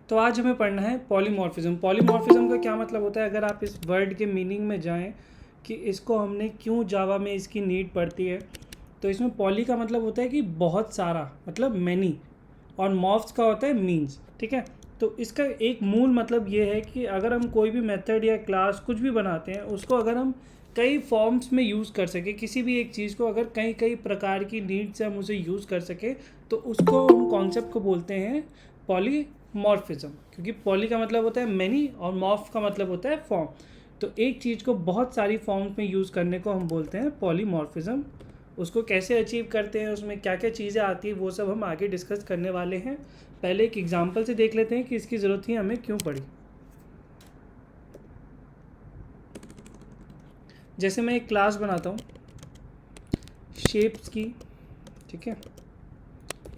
तो आज हमें पढ़ना है पॉलीमॉर्फिज्म। पॉलीमॉर्फिज्म का क्या मतलब होता है, अगर आप इस वर्ड के मीनिंग में जाएं कि इसको हमने क्यों जावा में इसकी नीड पड़ती है, तो इसमें पॉली का मतलब होता है कि बहुत सारा, मतलब मैनी, और मॉर्फ्स का होता है मीन्स। ठीक है, तो इसका एक मूल मतलब ये है कि अगर हम कोई भी मेथड या क्लास कुछ भी बनाते हैं, उसको अगर हम कई फॉर्म्स में यूज़ कर सके, किसी भी एक चीज़ को अगर कई कई प्रकार की नीड से हम उसे यूज़ कर सके, तो उसको हम कॉन्सेप्ट को बोलते हैं पॉलीमॉर्फिज्म। क्योंकि पॉली का मतलब होता है मैनी और मॉर्फ का मतलब होता है फॉर्म। तो एक चीज़ को बहुत सारी फॉर्म्स में यूज़ करने को हम बोलते हैं पॉलीमॉर्फिज्म। उसको कैसे अचीव करते हैं, उसमें क्या क्या चीज़ें आती हैं, वो सब हम आगे डिस्कस करने वाले हैं। पहले एक एग्जांपल से देख लेते हैं कि इसकी ज़रूरत ही हमें क्यों पड़ी। जैसे मैं एक क्लास बनाता हूँ शेप्स की, ठीक है,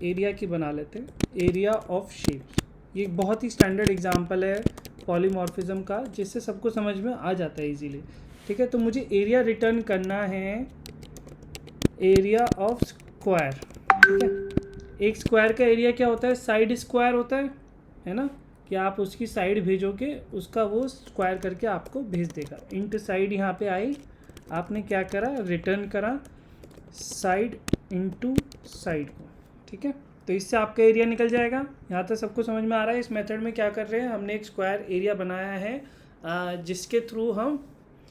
एरिया की बना लेते हैं, एरिया ऑफ शेप्स। ये एक बहुत ही स्टैंडर्ड एग्जांपल है पॉलीमॉर्फिज्म का, जिससे सबको समझ में आ जाता है इजीली। ठीक है, तो मुझे एरिया रिटर्न करना है, एरिया ऑफ स्क्वायर। ठीक है, एक स्क्वायर का एरिया क्या होता है, साइड स्क्वायर होता है ना, कि आप उसकी साइड भेजोगे, उसका वो स्क्वायर करके आपको भेज देगा। इंटू साइड यहाँ पे आई, आपने क्या करा, रिटर्न करा साइड इंटू साइड को। ठीक है, तो इससे आपका एरिया निकल जाएगा। यहाँ तक सबको समझ में आ रहा है। इस मेथड में क्या कर रहे हैं, हमने एक स्क्वायर एरिया बनाया है जिसके थ्रू हम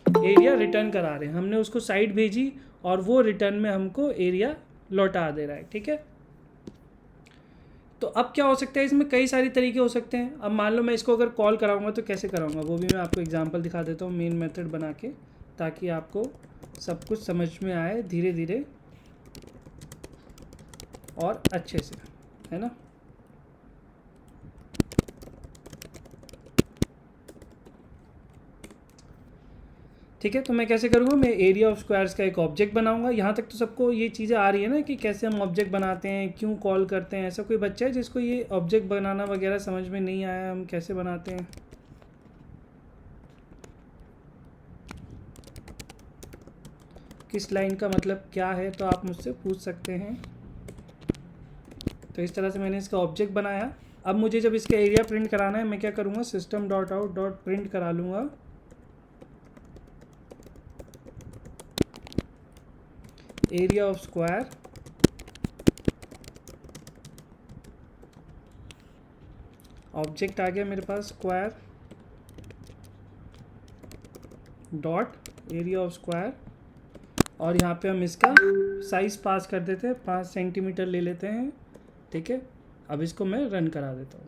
एरिया रिटर्न करा रहे हैं। हमने उसको साइड भेजी और वो रिटर्न में हमको एरिया लौटा दे रहा है। ठीक है, तो अब क्या हो सकता है, इसमें कई सारी तरीके हो सकते हैं। अब मान लो मैं इसको अगर कॉल कराऊंगा तो कैसे कराऊंगा, वो भी मैं आपको एग्जांपल दिखा देता हूँ मेन मेथड बना के, ताकि आपको सब कुछ समझ में आए धीरे धीरे और अच्छे से, है ना। ठीक है, तो मैं कैसे करूँगा, मैं एरिया ऑफ स्क्वायर्स का एक ऑब्जेक्ट बनाऊंगा। यहाँ तक तो सबको ये चीज़ें आ रही है ना कि कैसे हम ऑब्जेक्ट बनाते हैं, क्यों कॉल करते हैं। ऐसा कोई बच्चा है जिसको ये ऑब्जेक्ट बनाना वगैरह समझ में नहीं आया, हम कैसे बनाते हैं? किस लाइन का मतलब क्या है, तो आप मुझसे पूछ सकते हैं। तो इस तरह से मैंने इसका ऑब्जेक्ट बनाया। अब मुझे जब इसका एरिया प्रिंट कराना है, मैं क्या करूँगा, system dot out dot print करा लूँगा एरिया ऑफ स्क्वायर। ऑब्जेक्ट आ गया मेरे पास square dot area of square, और यहाँ पे हम इसका साइज़ पास कर देते हैं, 5 सेंटीमीटर ले लेते हैं। ठीक है, अब इसको मैं रन करा देता हूँ।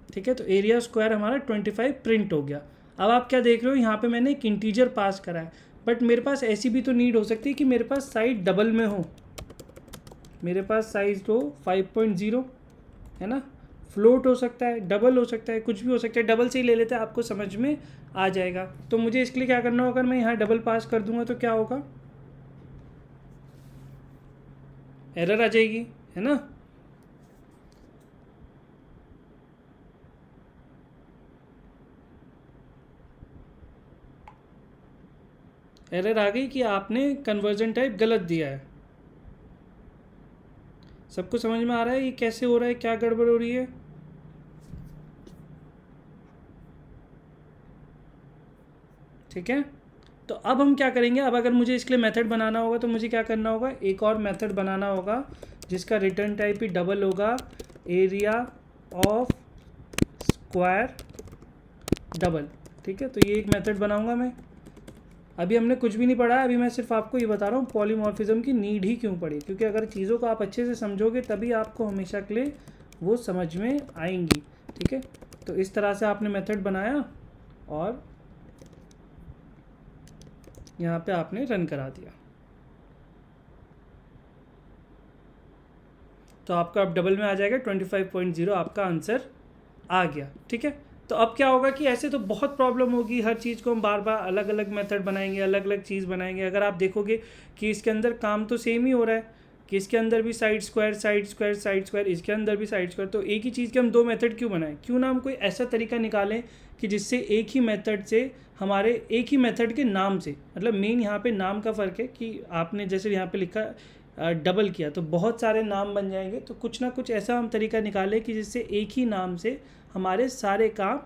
ठीक है, तो एरिया स्क्वायर हमारा 25 प्रिंट हो गया। अब आप क्या देख रहे हो, यहाँ पे मैंने एक इंटीजर पास करा है, बट मेरे पास ऐसी भी तो नीड हो सकती है कि मेरे पास साइड डबल में हो। मेरे पास साइज तो 5.0 है ना, फ्लोट हो सकता है, डबल हो सकता है, कुछ भी हो सकता है। डबल से ही ले लेते हैं, आपको समझ में आ जाएगा। तो मुझे इसके लिए क्या करना होगा, अगर मैं यहाँ डबल पास कर दूंगा तो क्या होगा, एरर आ जाएगी, है ना। एरर आ गई कि आपने कन्वर्जन टाइप गलत दिया है। सबको समझ में आ रहा है ये कैसे हो रहा है, क्या गड़बड़ हो रही है? ठीक है, तो अब हम क्या करेंगे, अब अगर मुझे इसके लिए मेथड बनाना होगा तो मुझे क्या करना होगा, एक और मेथड बनाना होगा जिसका रिटर्न टाइप ही डबल होगा, एरिया ऑफ स्क्वायर डबल। ठीक है, तो ये एक मेथड बनाऊंगा मैं। अभी हमने कुछ भी नहीं पढ़ा है, अभी मैं सिर्फ आपको ये बता रहा हूँ पॉलीमॉर्फिज्म की नीड ही क्यों पड़ी, क्योंकि अगर चीज़ों को आप अच्छे से समझोगे तभी आपको हमेशा के लिए वो समझ में आएंगी। ठीक है, तो इस तरह से आपने मेथड बनाया और यहाँ पे आपने रन करा दिया, तो आपका अब डबल में आ जाएगा, 25.0 आपका आंसर आ गया। ठीक है, तो अब क्या होगा कि ऐसे तो बहुत प्रॉब्लम होगी, हर चीज़ को हम बार बार अलग अलग मेथड बनाएंगे, अलग अलग चीज़ बनाएंगे। अगर आप देखोगे कि इसके अंदर काम तो सेम ही हो रहा है, कि इसके अंदर भी side square side square side square, इसके अंदर भी साइड स्क्वायर, तो एक ही चीज़ के हम दो मेथड क्यों बनाएं? क्यों ना हम कोई ऐसा तरीका निकालें कि जिससे एक ही मेथड से हमारे एक ही मेथड के नाम से, मतलब मेन यहाँ पे नाम का फ़र्क है कि आपने जैसे यहाँ पे लिखा डबल किया तो बहुत सारे नाम बन जाएंगे। तो कुछ ना कुछ ऐसा हम तरीका निकालें कि जिससे एक ही नाम से हमारे सारे काम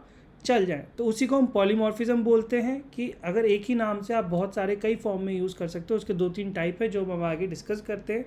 चल जाएं। तो उसी को हम पॉलीमॉर्फिज्म बोलते हैं कि अगर एक ही नाम से आप बहुत सारे कई फॉर्म में यूज़ कर सकते हो। उसके 2-3 टाइप है जो हम आगे डिस्कस करते हैं।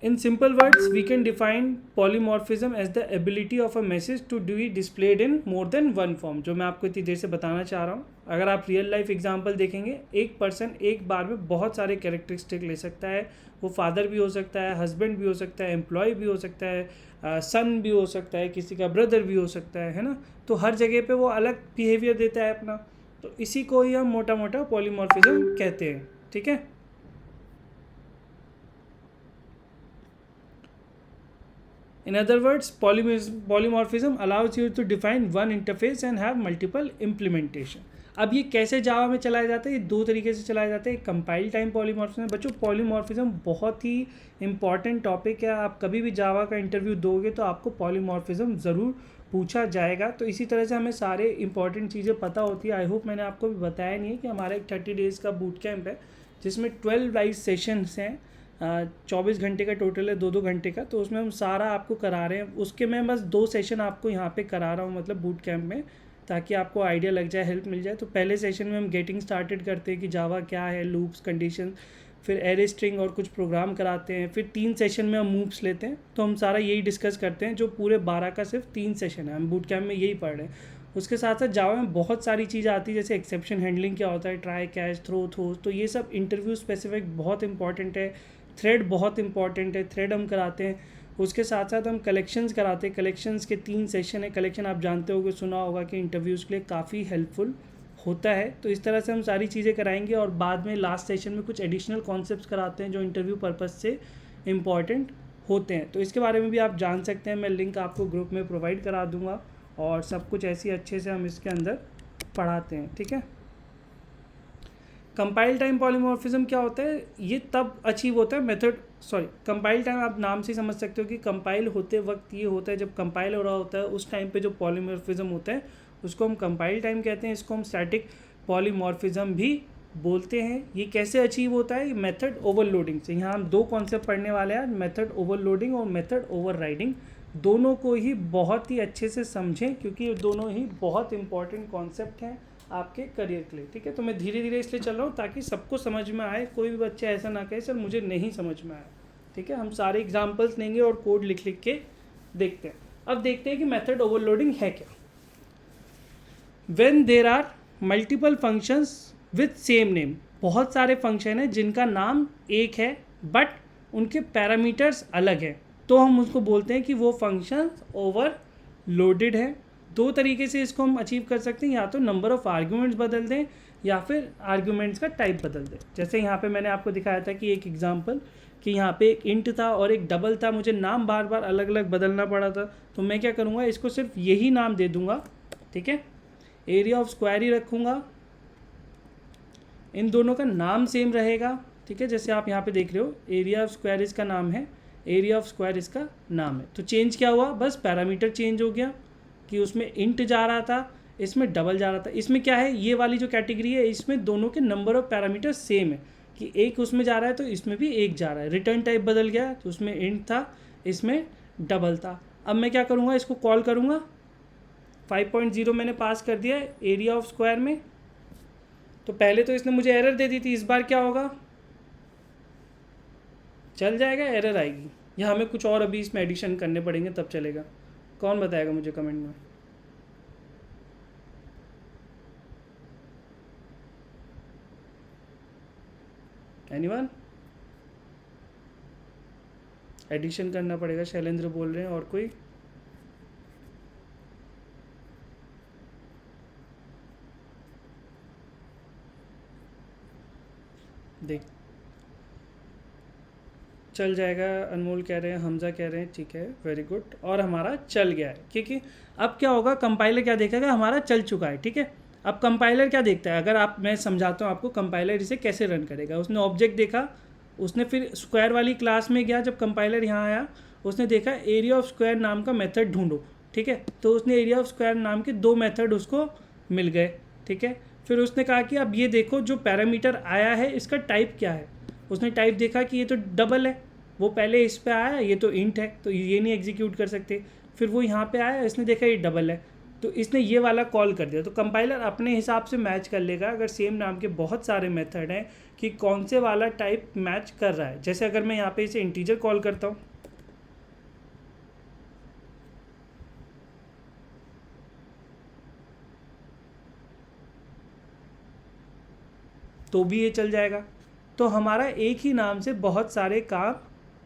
In simple words, we can define polymorphism as the ability of a message to be displayed in more than one form। जो मैं आपको इतनी देर से बताना चाह रहा हूँ, अगर आप रियल लाइफ एग्जांपल देखेंगे, एक पर्सन एक बार में बहुत सारे कैरेक्टरिस्टिक ले सकता है। वो फादर भी हो सकता है, हस्बैंड भी हो सकता है, एम्प्लॉय भी हो सकता है, सन भी हो सकता है, किसी का ब्रदर भी हो सकता है ना। तो हर जगह पे वो अलग बिहेवियर देता है अपना। तो इसी को ही हम मोटा मोटा पॉलीमॉर्फिज्म कहते हैं। ठीक है। In other words, polymorphism allows you to define one interface and have multiple implementation। अब ये कैसे जावा में चलाया जाता है? ये 2 तरीके से चलाया जाता है। Compile time polymorphism. बच्चों, पॉलीमॉर्फिज्म बहुत ही इंपॉर्टेंट टॉपिक है। आप कभी भी जावा का इंटरव्यू दोगे तो आपको पॉलीमॉर्फिज्म ज़रूर पूछा जाएगा। तो इसी तरह से हमें सारे इंपॉर्टेंट चीज़ें पता होती है। आई होप मैंने आपको भी बताया नहीं है कि हमारा एक 30 डेज़ का बूट कैंप है जिसमें 12 लाइव सेशंस हैं। 24 घंटे का टोटल है, 2-2 घंटे का। तो उसमें हम सारा आपको करा रहे हैं। उसके मैं बस 2 सेशन आपको यहाँ पे करा रहा हूँ, मतलब बूट कैंप में, ताकि आपको आइडिया लग जाए, हेल्प मिल जाए। तो पहले सेशन में हम गेटिंग स्टार्टेड करते हैं कि जावा क्या है, लूप्स, कंडीशन, फिर एरे स्ट्रिंग और कुछ प्रोग्राम कराते हैं। फिर 3 सेशन में हम मूव्स लेते हैं। तो हम सारा यही डिस्कस करते हैं। जो पूरे 12 का सिर्फ 3 सेशन है, हम बूट कैंप में यही पढ़ रहे हैं। उसके साथ साथ जावा में बहुत सारी चीज़ें आती है, जैसे एक्सेप्शन हैंडलिंग क्या होता है, ट्राई, कैच, थ्रो, थ्रोज। तो ये सब इंटरव्यू स्पेसिफिक बहुत इंपॉर्टेंट है। थ्रेड बहुत इंपॉर्टेंट है, थ्रेड हम कराते हैं। उसके साथ साथ हम कलेक्शंस कराते हैं। कलेक्शंस के 3 सेशन है। कलेक्शन आप जानते होगे, सुना होगा कि इंटरव्यूज़ के लिए काफ़ी हेल्पफुल होता है। तो इस तरह से हम सारी चीज़ें कराएंगे और बाद में लास्ट सेशन में कुछ एडिशनल कॉन्सेप्ट्स कराते हैं जो इंटरव्यू पर्पज़ से इम्पॉर्टेंट होते हैं। तो इसके बारे में भी आप जान सकते हैं। मैं लिंक आपको ग्रुप में प्रोवाइड करा दूँगा और सब कुछ ऐसे अच्छे से हम इसके अंदर पढ़ाते हैं। ठीक है। कंपाइल टाइम पॉलीमॉर्फिज्म क्या होता है? ये तब अचीव होता है कंपाइल टाइम आप नाम से समझ सकते हो कि कंपाइल होते वक्त ये होता है, जब कंपाइल हो रहा होता है उस टाइम पे जो पॉलीमॉर्फिज्म होता है उसको हम कंपाइल टाइम कहते हैं। इसको हम स्टैटिक पॉलीमॉर्फिज्म भी बोलते हैं। ये कैसे अचीव होता है? मेथड ओवरलोडिंग से। यहाँ हम 2 कॉन्सेप्ट पढ़ने वाले हैं, मेथड ओवरलोडिंग और मेथड ओवरराइडिंग। दोनों को ही बहुत ही अच्छे से समझें क्योंकि ये दोनों ही बहुत इंपॉर्टेंट कॉन्सेप्ट हैं आपके करियर के लिए। ठीक है। तो मैं धीरे धीरे इसलिए चल रहा हूँ ताकि सबको समझ में आए। कोई भी बच्चा ऐसा ना कहे सर मुझे नहीं समझ में आया। ठीक है। हम सारे एग्जांपल्स लेंगे और कोड लिख लिख के देखते हैं। अब देखते हैं कि मेथड ओवरलोडिंग है क्या। When there are multiple functions with same name. बहुत सारे फंक्शन हैं जिनका नाम एक है बट उनके पैरामीटर्स अलग हैं, तो हम उसको बोलते हैं कि वो फंक्शन ओवरलोडेड है। 2 तरीके से इसको हम अचीव कर सकते हैं, या तो नंबर ऑफ़ आर्ग्यूमेंट्स बदल दें या फिर आर्ग्यूमेंट्स का टाइप बदल दें। जैसे यहाँ पे मैंने आपको दिखाया था कि एक एग्जांपल कि यहाँ पे एक इंट था और एक डबल था, मुझे नाम बार बार अलग अलग बदलना पड़ा था। तो मैं क्या करूँगा, इसको सिर्फ यही नाम दे दूँगा। ठीक है। एरिया ऑफ स्क्वायर ही रखूँगा, इन दोनों का नाम सेम रहेगा। ठीक है। जैसे आप यहाँ पे देख रहे हो एरिया ऑफ स्क्वायर इसका नाम है, एरिया ऑफ स्क्वायर इसका नाम है। तो चेंज क्या हुआ, बस पैरामीटर चेंज हो गया कि उसमें इंट जा रहा था, इसमें डबल जा रहा था। इसमें क्या है, ये वाली जो कैटेगरी है इसमें दोनों के नंबर ऑफ पैरामीटर सेम है कि एक उसमें जा रहा है तो इसमें भी एक जा रहा है। रिटर्न टाइप बदल गया, तो उसमें इंट था, इसमें डबल था। अब मैं क्या करूँगा, इसको कॉल करूँगा। 5.0 मैंने पास कर दिया एरिया ऑफ स्क्वायर में। तो पहले तो इसने मुझे एरर दे दी थी, इस बार क्या होगा, चल जाएगा, एरर आएगी, या हमें कुछ और अभी इसमें एडिशन करने पड़ेंगे तब चलेगा। कौन बताएगा मुझे कमेंट में। एनीवन? एडिशन करना पड़ेगा, शैलेंद्र बोल रहे हैं। और कोई? देख चल जाएगा, अनमोल कह रहे हैं, हमजा कह रहे हैं, ठीक है, वेरी गुड। और हमारा चल गया है, क्योंकि अब क्या होगा, कंपाइलर क्या देखेगा, हमारा चल चुका है। ठीक है। अब कंपाइलर क्या देखता है, अगर आप, मैं समझाता हूँ आपको कंपाइलर इसे कैसे रन करेगा। उसने ऑब्जेक्ट देखा, उसने फिर स्क्वायर वाली क्लास में गया, जब कंपाइलर यहाँ आया उसने देखा एरिया ऑफ स्क्वायर नाम का मेथड ढूंढो। ठीक है। तो उसने एरिया ऑफ स्क्वायर नाम के 2 मेथड उसको मिल गए, ठीक है। फिर उसने कहा कि अब ये देखो जो पैरामीटर आया है इसका टाइप क्या है। उसने टाइप देखा कि ये तो डबल है, वो पहले इस पे आया, ये तो इंट है तो ये नहीं एग्जीक्यूट कर सकते। फिर वो यहाँ पे आया, इसने देखा ये डबल है तो इसने ये वाला कॉल कर दिया। तो कंपाइलर अपने हिसाब से मैच कर लेगा अगर सेम नाम के बहुत सारे मेथड हैं कि कौन से वाला टाइप मैच कर रहा है। जैसे अगर मैं यहाँ पे इसे इंटीजर कॉल करता हूँ तो भी ये चल जाएगा। तो हमारा एक ही नाम से बहुत सारे काम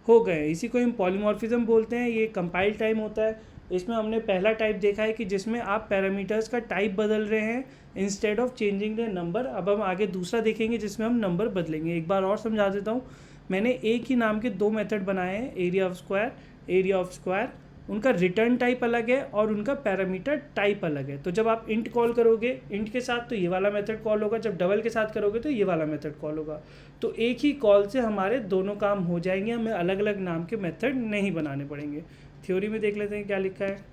हो गए। इसी को हम पॉलीमॉर्फिज्म बोलते हैं। ये कंपाइल टाइम होता है। इसमें हमने पहला टाइप देखा है कि जिसमें आप पैरामीटर्स का टाइप बदल रहे हैं instead of changing the number. अब हम आगे दूसरा देखेंगे जिसमें हम नंबर बदलेंगे। एक बार और समझा देता हूँ। मैंने एक ही नाम के 2 मेथड बनाए हैं, area of square, area of square. उनका रिटर्न टाइप अलग है और उनका पैरामीटर टाइप अलग है। तो जब आप इंट कॉल करोगे इंट के साथ तो ये वाला मेथड कॉल होगा, जब डबल के साथ करोगे तो ये वाला मेथड कॉल होगा। तो एक ही कॉल से हमारे दोनों काम हो जाएंगे, हमें अलग अलग नाम के मेथड नहीं बनाने पड़ेंगे। थ्योरी में देख लेते हैं क्या लिखा है।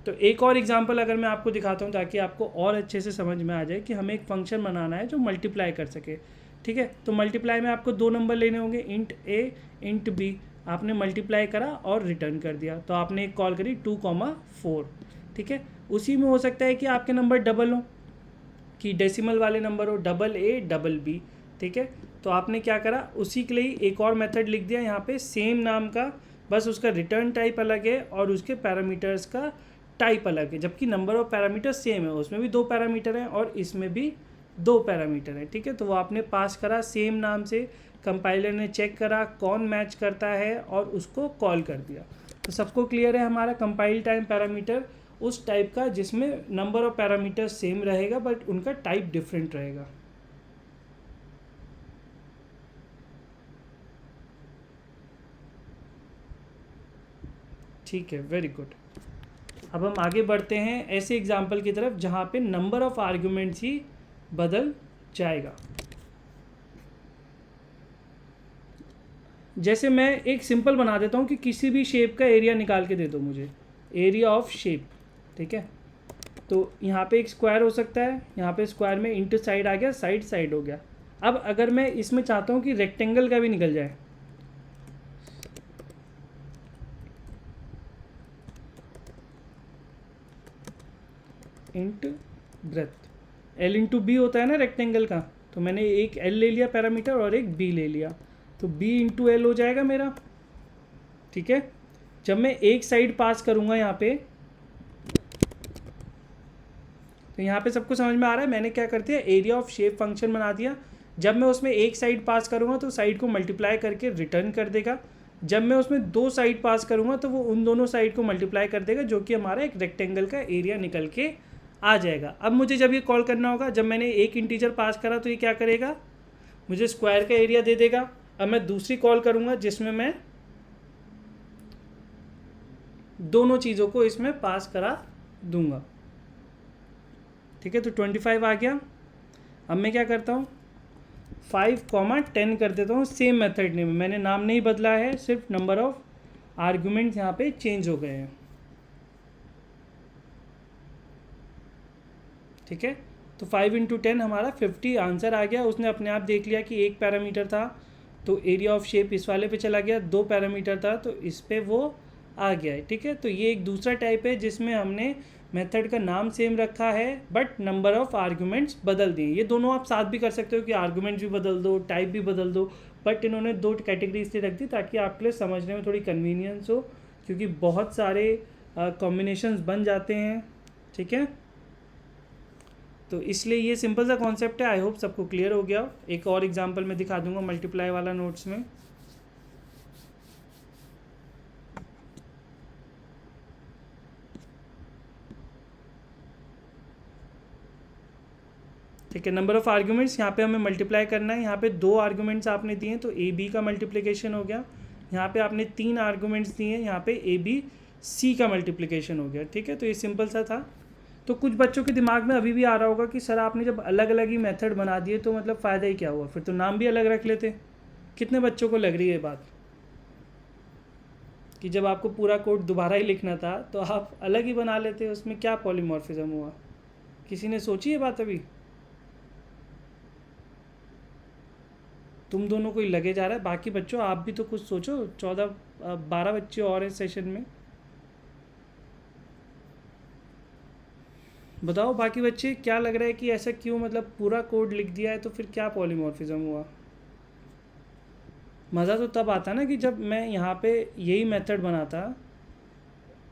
तो एक और एग्जांपल अगर मैं आपको दिखाता हूँ ताकि आपको और अच्छे से समझ में आ जाए कि हमें एक फंक्शन बनाना है जो मल्टीप्लाई कर सके, ठीक है। तो मल्टीप्लाई में आपको 2 नंबर लेने होंगे, इंट ए इंट बी। आपने मल्टीप्लाई करा और रिटर्न कर दिया तो आपने एक कॉल करी 2,4, ठीक है। उसी में हो सकता है कि आपके नंबर डबल हो, कि डेसिमल वाले नंबर हो, डबल ए डबल बी, ठीक है। तो आपने क्या करा, उसी के लिए एक और मेथड लिख दिया यहाँ पे सेम नाम का, बस उसका रिटर्न टाइप अलग है और उसके पैरामीटर्स का टाइप अलग है। जबकि नंबर ऑफ पैरामीटर सेम है, उसमें भी 2 पैरामीटर हैं और इसमें भी 2 पैरामीटर हैं, ठीक है। तो वो आपने पास करा सेम नाम से, कंपाइलर ने चेक करा कौन मैच करता है और उसको कॉल कर दिया। तो सबको क्लियर है हमारा कंपाइल टाइम पैरामीटर उस टाइप का जिसमें नंबर ऑफ पैरामीटर सेम रहेगा बट उनका टाइप डिफरेंट रहेगा। ठीक है, वेरी गुड। अब हम आगे बढ़ते हैं ऐसे एग्जाम्पल की तरफ जहाँ पे नंबर ऑफ आर्ग्यूमेंट्स ही बदल जाएगा। जैसे मैं एक सिंपल बना देता हूँ कि किसी भी शेप का एरिया निकाल के दे दो मुझे, एरिया ऑफ शेप, ठीक है। तो यहाँ पे एक स्क्वायर हो सकता है, यहाँ पे स्क्वायर में इंटू साइड आ गया, साइड साइड हो गया। अब अगर मैं इसमें चाहता हूँ कि रेक्टेंगल का भी निकल जाए, int breadth, L into B होता है ना रेक्टेंगल का, तो मैंने एक एल ले लिया पैरामीटर और एक बी ले लिया, तो बी इंटू एल हो जाएगा मेरा, ठीक है। जब मैं एक साइड पास करूँगा यहाँ पे, तो यहाँ पे सबको समझ में आ रहा है मैंने क्या कर दिया, एरिया ऑफ शेप फंक्शन बना दिया। जब मैं उसमें एक साइड पास करूँगा तो साइड को मल्टीप्लाई करके रिटर्न कर देगा। जब मैं उसमें 2 साइड पास करूँगा तो वो उन दोनों साइड को मल्टीप्लाई कर देगा, जो कि हमारा एक रेक्टेंगल का एरिया निकल के आ जाएगा। अब मुझे जब ये कॉल करना होगा, जब मैंने एक इंटीजर पास करा तो ये क्या करेगा, मुझे स्क्वायर का एरिया दे देगा। अब मैं दूसरी कॉल करूँगा जिसमें मैं दोनों चीज़ों को इसमें पास करा दूंगा, ठीक है। तो 25 आ गया। अब मैं क्या करता हूँ, 5,10 कर देता हूँ सेम मेथड में। मैंने नाम नहीं बदला है, सिर्फ नंबर ऑफ आर्ग्यूमेंट्स यहाँ पे चेंज हो गए हैं, ठीक है। तो 5 इंटू 10 हमारा 50 आंसर आ गया। उसने अपने आप देख लिया कि एक पैरामीटर था तो एरिया ऑफ शेप इस वाले पे चला गया, 2 पैरामीटर था तो इस पे वो आ गया है, ठीक है। तो ये एक दूसरा टाइप है जिसमें हमने मेथड का नाम सेम रखा है बट नंबर ऑफ आर्गुमेंट्स बदल दिए। ये दोनों आप साथ भी कर सकते हो कि आर्गुमेंट्स भी बदल दो, टाइप भी बदल दो, बट इन्होंने 2 कैटेगरी इसलिए रख दी ताकि आपके लिए समझने में थोड़ी कन्वीनियंस हो, क्योंकि बहुत सारे कॉम्बिनेशंस बन जाते हैं, ठीक है। तो इसलिए ये सिंपल सा कॉन्सेप्ट है। आई होप सबको क्लियर हो गया। एक और एग्जांपल मैं दिखा दूंगा मल्टीप्लाई वाला नोट्स में। ठीक है, नंबर ऑफ आर्ग्यूमेंट्स यहाँ पे हमें मल्टीप्लाई करना है। यहाँ पे 2 आर्ग्यूमेंट्स आपने दिए हैं तो ए बी का मल्टीप्लिकेशन हो गया। यहाँ पे आपने 3 आर्ग्यूमेंट्स दिए हैं, यहाँ पे ए बी सी का मल्टीप्लिकेशन हो गया, ठीक है। तो ये सिंपल सा था। तो कुछ बच्चों के दिमाग में अभी भी आ रहा होगा कि सर आपने जब अलग अलग ही मेथड बना दिए तो मतलब फ़ायदा ही क्या हुआ, फिर तो नाम भी अलग रख लेते। कितने बच्चों को लग रही है ये बात कि जब आपको पूरा कोड दोबारा ही लिखना था तो आप अलग ही बना लेते, उसमें क्या पॉलीमॉर्फिज्म हुआ? किसी ने सोची ये बात अभी? तुम दोनों को ही लगे जा रहा है, बाकी बच्चों आप भी तो कुछ सोचो। 14-12 बच्चे और इस सेशन में, बताओ बाकी बच्चे क्या लग रहा है कि ऐसा क्यों, मतलब पूरा कोड लिख दिया है तो फिर क्या पॉलीमॉर्फिज्म हुआ? मज़ा तो तब आता ना कि जब मैं यहाँ पे यही मेथड बनाता,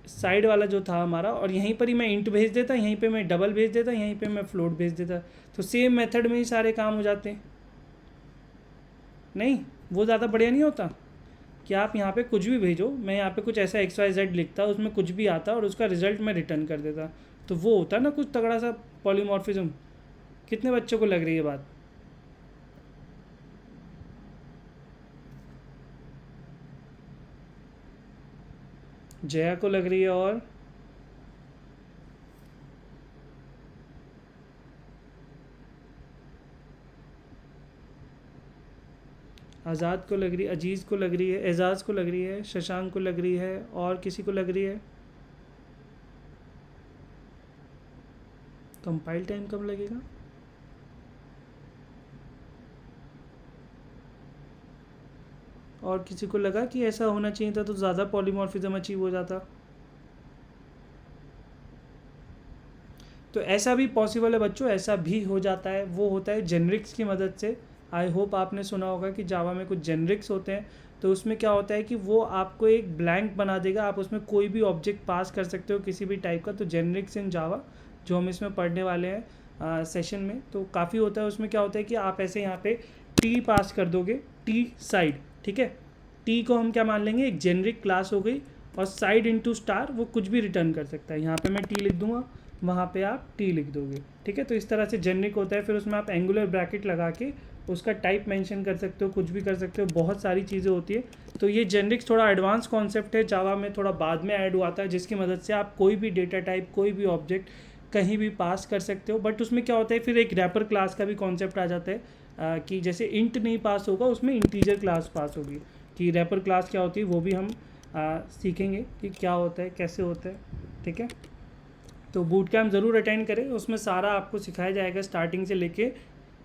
साइड वाला जो था हमारा, और यहीं पर ही मैं इंट भेज देता, यहीं पे मैं डबल भेज देता, यहीं पे मैं फ्लोट भेज देता, तो सेम मेथड में ही सारे काम हो जाते। नहीं, वो ज़्यादा बढ़िया नहीं होता कि आप यहाँ पे कुछ भी भेजो, मैं यहाँ पे कुछ ऐसा XYZ लिखता, उसमें कुछ भी आता और उसका रिजल्ट मैं रिटर्न कर देता, तो वो होता ना कुछ तगड़ा सा पॉलीमॉर्फिज्म। कितने बच्चों को लग रही है बात? जया को लग रही है, और आज़ाद को लग रही है, अजीज़ को लग रही है, एजाज़ को लग रही है, शशांक को लग रही है, और किसी को लग रही है? कंपाइल टाइम कब लगेगा? और किसी को लगा कि ऐसा होना चाहिए था तो ज़्यादा पॉलीमॉर्फिज्म अचीव हो जाता? तो ऐसा भी पॉसिबल है बच्चों, ऐसा भी हो जाता है, वो होता है जेनरिक्स की मदद से। आई होप आपने सुना होगा कि जावा में कुछ जेनरिक्स होते हैं, तो उसमें क्या होता है कि वो आपको एक ब्लैंक बना देगा, आप उसमें कोई भी ऑब्जेक्ट पास कर सकते हो किसी भी टाइप का। तो जेनरिक्स इन जावा जो हम इसमें पढ़ने वाले हैं सेशन में, तो काफ़ी होता है। उसमें क्या होता है कि आप ऐसे यहाँ पे टी पास कर दोगे, टी साइड, ठीक है। टी को हम क्या मान लेंगे, एक जेनरिक क्लास हो गई, और साइड इनटू स्टार वो कुछ भी रिटर्न कर सकता है। यहाँ पे मैं टी लिख दूंगा, वहाँ पे आप टी लिख दोगे, ठीक है। तो इस तरह से जेनरिक होता है। फिर उसमें आप एंगुलर ब्रैकेट लगा के उसका टाइप मेंशन कर सकते हो, कुछ भी कर सकते हो, बहुत सारी चीज़ें होती है। तो ये जेनरिक्स थोड़ा एडवांस कॉन्सेप्ट है, जावा में थोड़ा बाद में ऐड हुआ था, जिसकी मदद से आप कोई भी डेटा टाइप, कोई भी ऑब्जेक्ट कहीं भी पास कर सकते हो। बट उसमें क्या होता है, फिर एक रैपर क्लास का भी कॉन्सेप्ट आ जाता है कि जैसे इंट नहीं पास होगा, उसमें इंटीजर क्लास पास होगी। कि रैपर क्लास क्या होती है वो भी हम सीखेंगे कि क्या होता है, कैसे होता है, ठीक है। तो बूट कैम्प ज़रूर अटेंड करें, उसमें सारा आपको सिखाया जाएगा स्टार्टिंग से लेके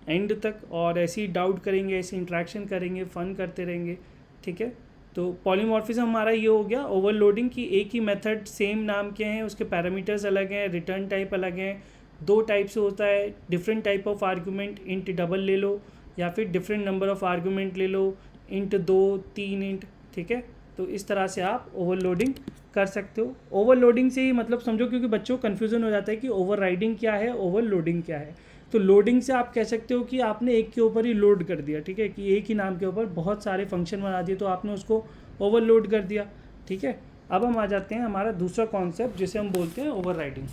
एंड तक, और ऐसे ही डाउट करेंगे, ऐसे इंट्रैक्शन करेंगे, फ़न करते रहेंगे, ठीक है। तो पॉलीमॉर्फिज्म हमारा ये हो गया, ओवरलोडिंग की एक ही मेथड सेम नाम के हैं, उसके पैरामीटर्स अलग हैं, रिटर्न टाइप अलग हैं, दो टाइप से होता है, different type of argument, int double ले लो या फिर डिफरेंट नंबर ऑफ आर्गूमेंट ले लो, इंट 2-3 इंट, ठीक है। तो इस तरह से आप ओवरलोडिंग कर सकते हो। ओवरलोडिंग से ही मतलब समझो, क्योंकि बच्चों को कन्फ्यूज़न हो जाता है कि ओवरराइडिंग क्या है, ओवरलोडिंग क्या है। तो लोडिंग से आप कह सकते हो कि आपने एक के ऊपर ही लोड कर दिया, ठीक है, कि एक ही नाम के ऊपर बहुत सारे फंक्शन बना दिए, तो आपने उसको ओवरलोड कर दिया, ठीक है। अब हम आ जाते हैं हमारा दूसरा कॉन्सेप्ट, जिसे हम बोलते हैं ओवरराइडिंग,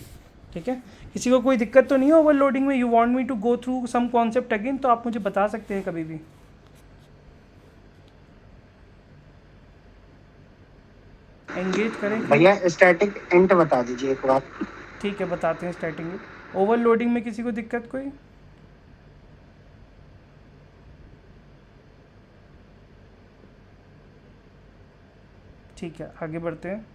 ठीक है। किसी को कोई दिक्कत तो नहीं है ओवरलोडिंग में? You want me to go through some concept again, तो आप मुझे बता सकते हैं कभी भी। एंगेज करें भैया स्टैटिक इंट बता दीजिए एक बार। ठीक है, बताते हैं स्टार्टिंग। ओवरलोडिंग में किसी को दिक्कत कोई? ठीक है, आगे बढ़ते हैं।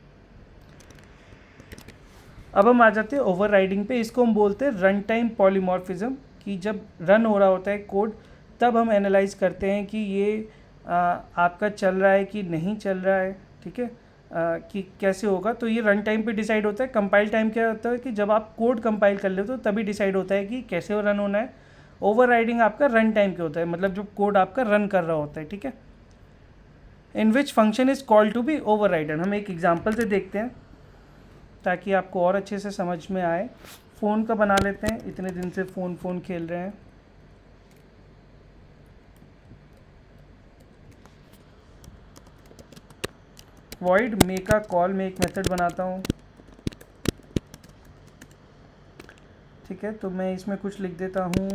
अब हम आ जाते हैं ओवरराइडिंग पे। इसको हम बोलते हैं रन टाइम पॉलीमॉर्फिज्म, कि जब रन हो रहा होता है कोड तब हम एनालाइज करते हैं कि ये आपका चल रहा है कि नहीं चल रहा है, ठीक है, कि कैसे होगा। तो ये रन टाइम पे डिसाइड होता है। कंपाइल टाइम क्या होता है कि जब आप कोड कंपाइल कर लेते हो तभी डिसाइड होता है कि कैसे रन होना है। ओवरराइडिंग आपका रन टाइम पे होता है, मतलब जब कोड आपका रन कर रहा होता है, ठीक है। In which function is called to be overridden. हम एक एग्जाम्पल से देखते हैं ताकि आपको और अच्छे से समझ में आए। फ़ोन का बना लेते हैं, इतने दिन से फ़ोन खेल रहे हैं। वॉइड मेक अ कॉल में एक मेथड बनाता हूँ, ठीक है। तो मैं इसमें कुछ लिख देता हूँ,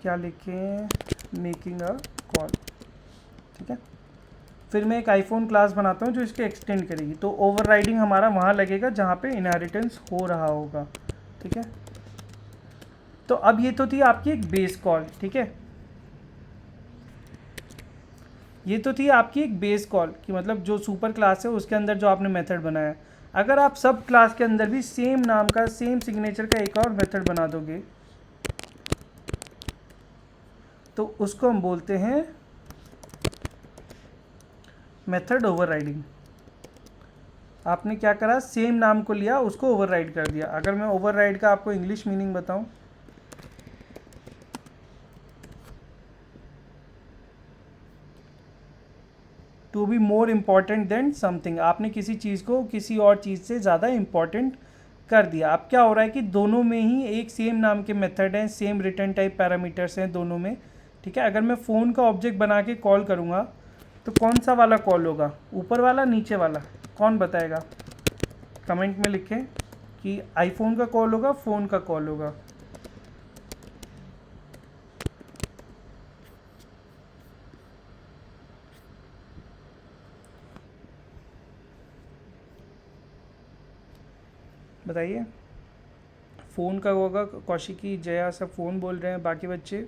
क्या लिखें, मेकिंग अ कॉल, ठीक है। फिर मैं एक आईफोन क्लास बनाता हूँ जो इसके एक्सटेंड करेगी। तो ओवरराइडिंग हमारा वहाँ लगेगा जहाँ पे इनहेरिटेंस हो रहा होगा, ठीक है। तो अब ये तो थी आपकी एक बेस कॉल, ठीक है, ये तो थी आपकी एक बेस कॉल कि मतलब जो सुपर क्लास है उसके अंदर जो आपने मेथड बनाया है। अगर आप सब क्लास के अंदर भी सेम नाम का सेम सिग्नेचर का एक और मेथड बना दोगे तो उसको हम बोलते हैं मेथड ओवरराइडिंग। आपने क्या करा, सेम नाम को लिया, उसको ओवरराइड कर दिया। अगर मैं ओवरराइड का आपको इंग्लिश मीनिंग बताऊं, to be more important than something, आपने किसी चीज़ को किसी और चीज़ से ज़्यादा इम्पॉर्टेंट कर दिया। अब क्या हो रहा है कि दोनों में ही एक सेम नाम के मेथड हैं, सेम रिटर्न टाइप पैरामीटर्स हैं दोनों में, ठीक है। अगर मैं फ़ोन का ऑब्जेक्ट बना के कॉल करूँगा तो कौन सा वाला कॉल होगा, ऊपर वाला नीचे वाला, कौन बताएगा? कमेंट में लिखें कि आईफोन का कॉल होगा, फ़ोन का कॉल होगा। बताइए, फ़ोन का होगा। कौशिकी, जया सब फ़ोन बोल रहे हैं, बाकी बच्चे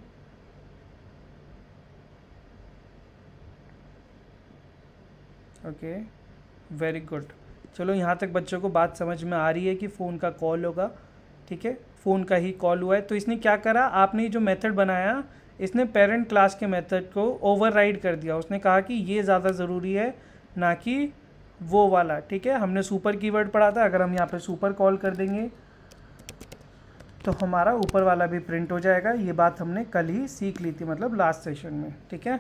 ओके, वेरी गुड। चलो यहाँ तक बच्चों को बात समझ में आ रही है कि फ़ोन का कॉल होगा, ठीक है, फ़ोन का ही कॉल हुआ है। तो इसने क्या करा, आपने जो मेथड बनाया इसने पेरेंट क्लास के मेथड को ओवरराइड कर दिया। उसने कहा कि ये ज़्यादा ज़रूरी है ना कि वो वाला, ठीक है। हमने सुपर कीवर्ड पढ़ा था, अगर हम यहाँ पे सुपर कॉल कर देंगे तो हमारा ऊपर वाला भी प्रिंट हो जाएगा। ये बात हमने कल ही सीख ली थी, मतलब लास्ट सेशन में, ठीक है।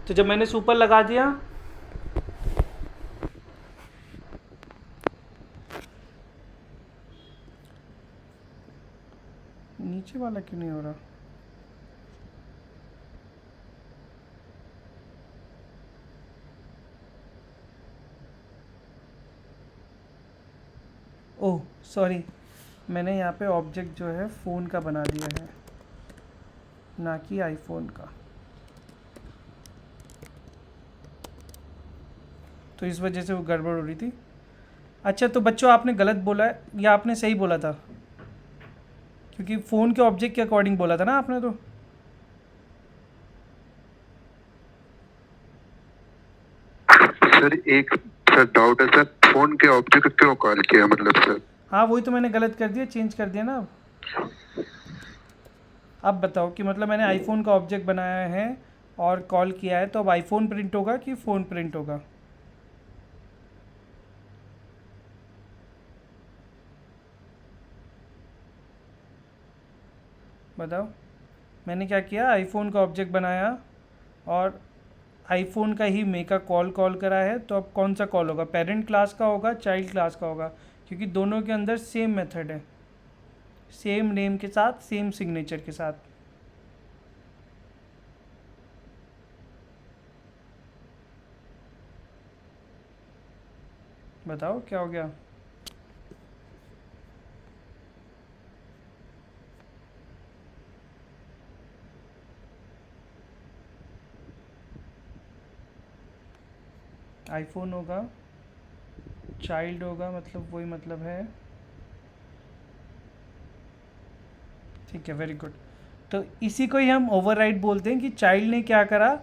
तो जब मैंने सुपर लगा दिया नीचे वाला क्यों नहीं हो रहा? ओह सॉरी, मैंने यहाँ पे ऑब्जेक्ट जो है फ़ोन का बना दिया है, ना कि आईफोन का, तो इस वजह से वो गड़बड़ हो रही थी। अच्छा तो बच्चों आपने गलत बोला है या आपने सही बोला था? क्योंकि फ़ोन के ऑब्जेक्ट के अकॉर्डिंग बोला था ना आपने तो। सर एक सर डाउट है सर, फोन के ऑब्जेक्ट क्यों कॉल किया मतलब सर? हाँ वही तो मैंने गलत कर दिया, चेंज कर दिया ना। अब बताओ कि मतलब मैंने आईफोन का ऑब्जेक्ट बनाया है और कॉल किया है, तो अब आईफोन प्रिंट होगा कि फ़ोन प्रिंट होगा? बताओ, मैंने क्या किया, आईफोन का ऑब्जेक्ट बनाया और आईफोन का ही मेक कॉल कॉल करा है, तो अब कौन सा कॉल होगा, पेरेंट क्लास का होगा, चाइल्ड क्लास का होगा? क्योंकि दोनों के अंदर सेम मेथड है, सेम नेम के साथ, सेम सिग्नेचर के साथ। बताओ क्या हो गया? आईफोन होगा, चाइल्ड होगा, मतलब वही मतलब है, ठीक है, वेरी गुड। तो इसी को ही हम ओवरराइड बोलते हैं कि चाइल्ड ने क्या करा,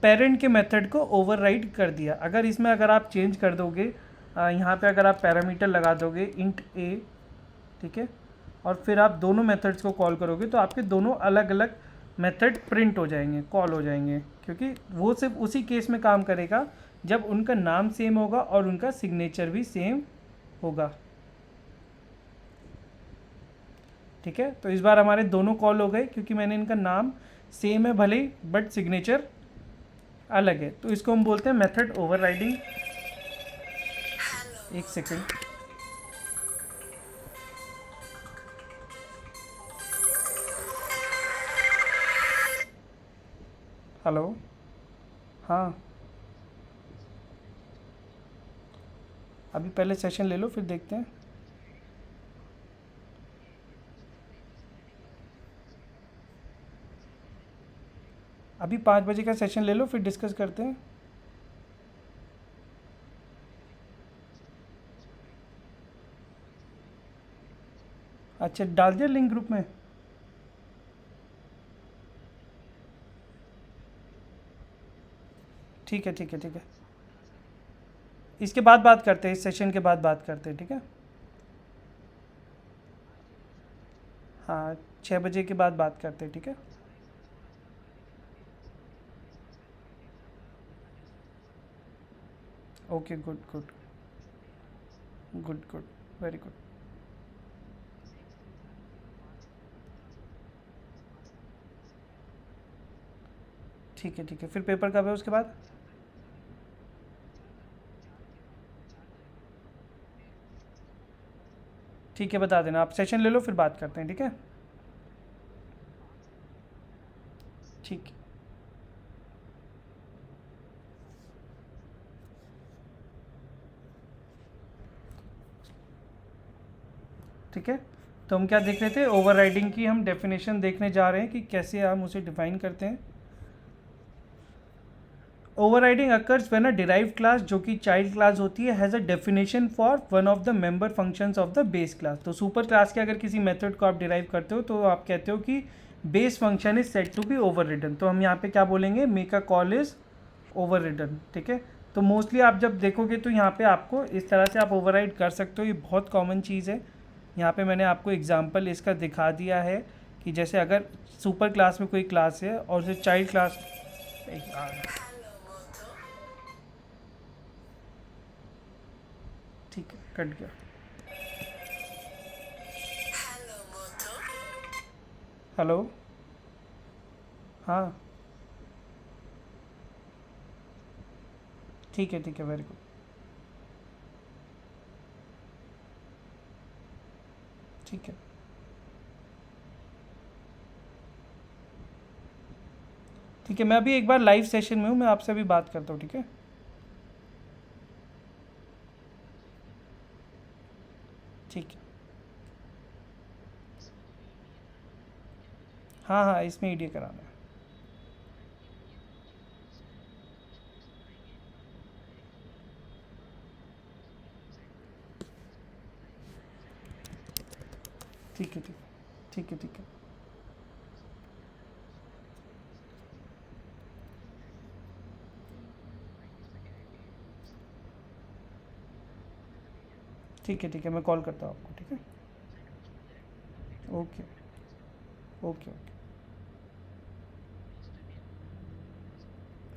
पेरेंट के मेथड को ओवरराइड कर दिया। अगर इसमें अगर आप चेंज कर दोगे, यहाँ पे अगर आप पैरामीटर लगा दोगे इंट ए, ठीक है, और फिर आप दोनों मेथड्स को कॉल करोगे तो आपके दोनों अलग अलग मेथड प्रिंट हो जाएंगे, कॉल हो जाएंगे, क्योंकि वो सिर्फ उसी केस में काम करेगा जब उनका नाम सेम होगा और उनका सिग्नेचर भी सेम होगा, ठीक है। तो इस बार हमारे दोनों कॉल हो गए क्योंकि मैंने इनका नाम सेम है भले ही, बट सिग्नेचर अलग है, तो इसको हम बोलते हैं मेथड ओवरराइडिंग। एक सेकेंड, हेलो, हाँ अभी पहले सेशन ले लो फिर देखते हैं। भी 5 बजे का सेशन ले लो, फिर डिस्कस करते हैं। अच्छा, डाल दिया लिंक ग्रुप में। ठीक है ठीक है ठीक है, इसके बाद बात करते हैं, इस सेशन के बाद बात करते हैं, ठीक है। हाँ, 6 बजे के बाद बात करते हैं, ठीक है। Okay, good good good good, very good. ठीक है ठीक है, फिर पेपर कब है उसके बाद? ठीक है, बता देना, आप सेशन ले लो फिर बात करते हैं, ठीक है। ठीक है। ठीक है, तो हम क्या देख रहे थे, ओवरराइडिंग की हम डेफिनेशन देखने जा रहे हैं कि कैसे हम उसे डिफाइन करते हैं। Overriding occurs when a derived class, जो कि चाइल्ड क्लास होती है, has a definition for one of the member functions of the base class. तो सुपर क्लास के अगर किसी मेथड को आप डिराइव करते हो तो आप कहते हो कि base function is set to be overridden. तो हम यहाँ पे क्या बोलेंगे, make a call is overridden, ठीक है। तो मोस्टली आप जब देखोगे तो यहाँ पे आपको इस तरह से आप ओवरराइड कर सकते हो, ये बहुत कॉमन चीज़ है। यहाँ पे मैंने आपको एग्जांपल इसका दिखा दिया है कि जैसे अगर सुपर क्लास में कोई क्लास है और उसे चाइल्ड क्लास, ठीक है, कट गया। हेलो, हाँ ठीक है, वेरी गुड। ठीक है, ठीक है, मैं अभी एक बार लाइव सेशन में हूँ, मैं आपसे अभी बात करता हूँ, ठीक है। ठीक है, हाँ हाँ, इसमें ईडीए कराना है। ठीक है ठीक है ठीक है ठीक है ठीक है, मैं कॉल करता हूँ आपको, ठीक है। ओके ओके ओके,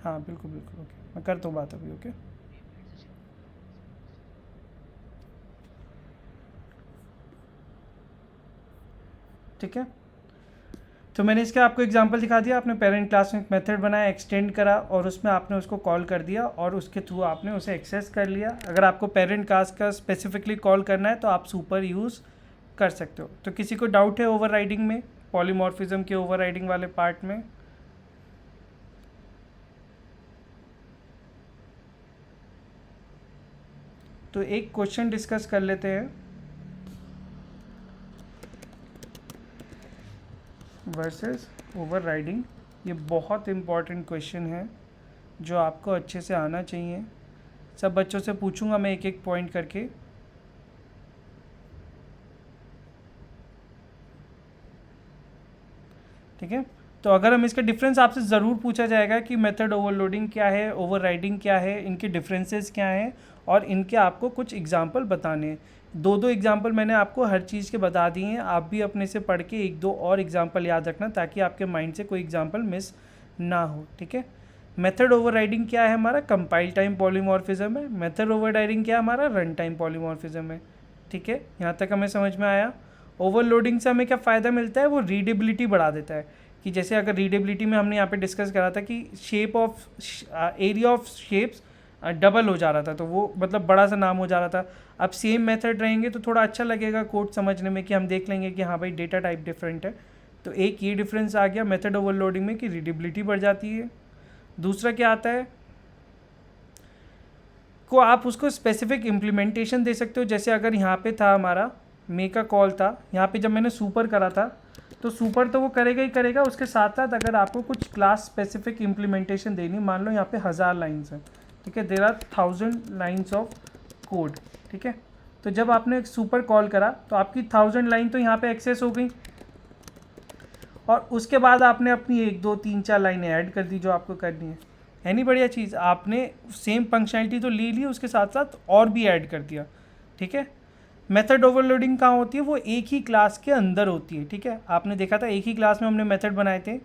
हाँ बिल्कुल बिल्कुल, ओके, मैं करता हूँ बात अभी, ओके। ठीक है, तो मैंने इसका आपको एग्जांपल दिखा दिया। आपने पेरेंट क्लास में एक मेथड बनाया, एक्सटेंड करा और उसमें आपने उसको कॉल कर दिया और उसके थ्रू आपने उसे एक्सेस कर लिया। अगर आपको पेरेंट क्लास का स्पेसिफिकली कॉल करना है तो आप सुपर यूज़ कर सकते हो। तो किसी को डाउट है ओवरराइडिंग में, पॉलीमॉर्फिज्म के ओवरराइडिंग वाले पार्ट में? तो एक क्वेश्चन डिस्कस कर लेते हैं, वर्सेस ओवरराइडिंग। ये बहुत इम्पॉर्टेंट क्वेश्चन है जो आपको अच्छे से आना चाहिए। सब बच्चों से पूछूंगा मैं एक एक पॉइंट करके। ठीक है, तो अगर हम इसका डिफरेंस आपसे ज़रूर पूछा जाएगा कि मेथड ओवरलोडिंग क्या है, ओवरराइडिंग क्या है, इनके डिफरेंसेस क्या हैं और इनके आपको कुछ एग्जांपल बताने हैं। दो एग्जांपल मैंने आपको हर चीज़ के बता दिए हैं, आप भी अपने से पढ़ के एक दो और एग्जांपल याद रखना ताकि आपके माइंड से कोई एग्जांपल मिस ना हो, ठीक है। मेथड ओवरराइडिंग क्या है हमारा, कंपाइल टाइम पॉलीमॉर्फिज्म है। मेथड ओवरराइडिंग क्या है हमारा, रन टाइम पॉलीमॉर्फिज्म है, ठीक है। यहाँ तक हमें समझ में आया। ओवरलोडिंग से हमें क्या फ़ायदा मिलता है, वो रीडेबिलिटी बढ़ा देता है। कि जैसे अगर रीडेबिलिटी में हमने यहाँ पे डिस्कस करा था कि shape of area of shapes double हो जा रहा था, तो वो मतलब बड़ा सा नाम हो जा रहा था। अब सेम मेथड रहेंगे तो थोड़ा अच्छा लगेगा कोड समझने में कि हम देख लेंगे कि हाँ भाई डेटा टाइप डिफरेंट है। तो एक ये डिफरेंस आ गया मेथड ओवरलोडिंग में कि रीडेबिलिटी बढ़ जाती है। दूसरा क्या आता है, को आप उसको स्पेसिफिक इम्प्लीमेंटेशन दे सकते हो। जैसे अगर यहाँ पे था हमारा मेक अ कॉल था, यहाँ पे जब मैंने सुपर करा था तो सुपर तो वो करेगा ही करेगा, उसके साथ साथ अगर आपको कुछ क्लास स्पेसिफिक इम्प्लीमेंटेशन देनी, मान लो यहाँ पे 1000 लाइन्स हैं, ठीक है, there are 1000 lines of code, ठीक है। तो जब आपने एक सुपर कॉल करा तो आपकी 1000 लाइन तो यहाँ पे एक्सेस हो गई, और उसके बाद आपने अपनी 1 2 3 4 लाइनें ऐड कर दी जो आपको करनी है। है नहीं बढ़िया चीज़, आपने सेम फंक्शनैलिटी तो ले ली, उसके साथ साथ और भी ऐड कर दिया, ठीक है। मेथड ओवरलोडिंग कहाँ होती है, वो एक ही क्लास के अंदर होती है, ठीक है। आपने देखा था एक ही क्लास में हमने मेथड बनाए थे।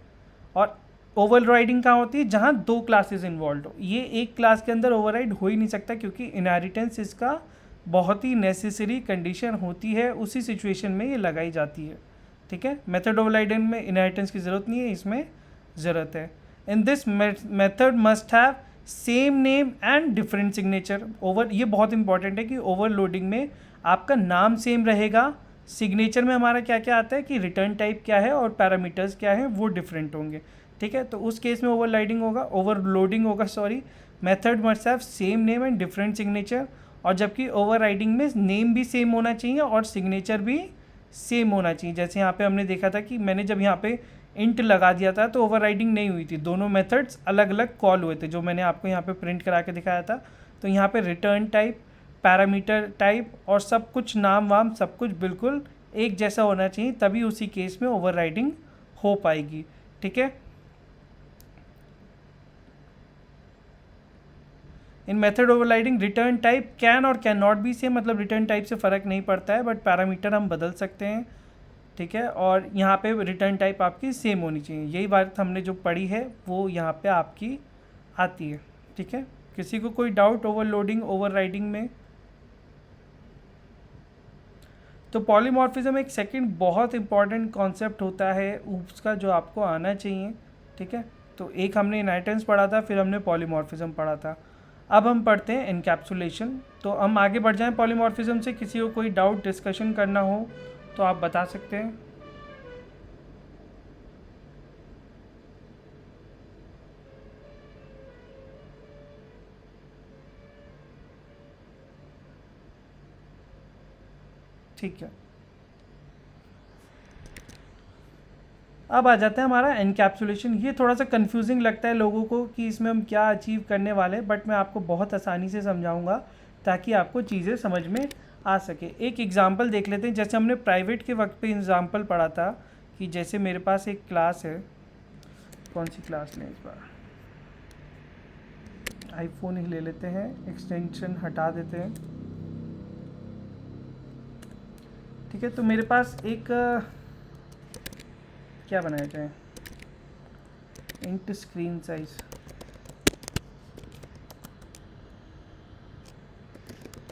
और ओवरराइडिंग कहाँ होती है, जहाँ 2 क्लासेस इन्वॉल्व हो। ये एक क्लास के अंदर ओवरराइड हो ही नहीं सकता, क्योंकि इनहेरिटेंस इसका बहुत ही नेसेसरी कंडीशन होती है, उसी सिचुएशन में ये लगाई जाती है, ठीक है। मेथड ओवरराइडिंग में इनहेरिटेंस की ज़रूरत नहीं है, इसमें ज़रूरत है। In this method must have same name and different signature. ये बहुत इंपॉर्टेंट है कि ओवरलोडिंग में आपका नाम सेम रहेगा, सिग्नेचर में हमारा क्या क्या आता है कि रिटर्न टाइप क्या है और पैरामीटर्स क्या है वो डिफरेंट होंगे, ठीक है। तो उस केस में ओवरलोडिंग होगा sorry. Method must have same name and different signature, और जबकि ओवरराइडिंग में नेम भी सेम होना चाहिए और सिग्नेचर भी सेम होना चाहिए। जैसे यहाँ पे हमने देखा था कि मैंने जब यहाँ पे इंट लगा दिया था तो ओवरराइडिंग नहीं हुई थी, दोनों मेथड्स अलग अलग कॉल हुए थे, जो मैंने आपको यहाँ पे प्रिंट करा के दिखाया था। तो यहाँ पे रिटर्न टाइप, पैरामीटर टाइप और सब कुछ, नाम वाम सब कुछ बिल्कुल एक जैसा होना चाहिए, तभी उसी केस में ओवरराइडिंग हो पाएगी, ठीक है। In method overriding return type can और कैन नॉट बी सेम, मतलब रिटर्न टाइप से फ़र्क नहीं पड़ता है, बट पैरामीटर हम बदल सकते हैं, ठीक है। और यहाँ पे रिटर्न टाइप आपकी सेम होनी चाहिए। यही बात हमने जो पढ़ी है वो यहाँ पे आपकी आती है, ठीक है। किसी को कोई डाउट ओवरलोडिंग ओवरराइडिंग में? तो पॉलीमॉर्फिज्म एक सेकंड बहुत इंपॉर्टेंट कॉन्सेप्ट होता है उसका, जो आपको आना चाहिए, ठीक है। तो एक हमने इनहेरिटेंस पढ़ा था, फिर हमने पॉलीमॉर्फिज्म पढ़ा था, अब हम पढ़ते हैं एनकैप्सुलेशन। तो हम आगे बढ़ जाएं पॉलीमॉर्फिज्म से। किसी को कोई डाउट डिस्कशन करना हो तो आप बता सकते हैं। ठीक है, अब आ जाता है हमारा एनकैप्सुलेशन। ये थोड़ा सा कंफ्यूजिंग लगता है लोगों को कि इसमें हम क्या अचीव करने वाले हैं, बट मैं आपको बहुत आसानी से समझाऊंगा ताकि आपको चीज़ें समझ में आ सके। एक एग्जांपल देख लेते हैं। जैसे हमने प्राइवेट के वक्त पे एग्जांपल पढ़ा था कि जैसे मेरे पास एक क्लास है, कौन सी क्लास लें इस बार, आईफोन ही ले लेते हैं, एक्सटेंशन हटा देते हैं, ठीक है। तो मेरे पास एक क्या बनाया जाए, इंट स्क्रीन साइज,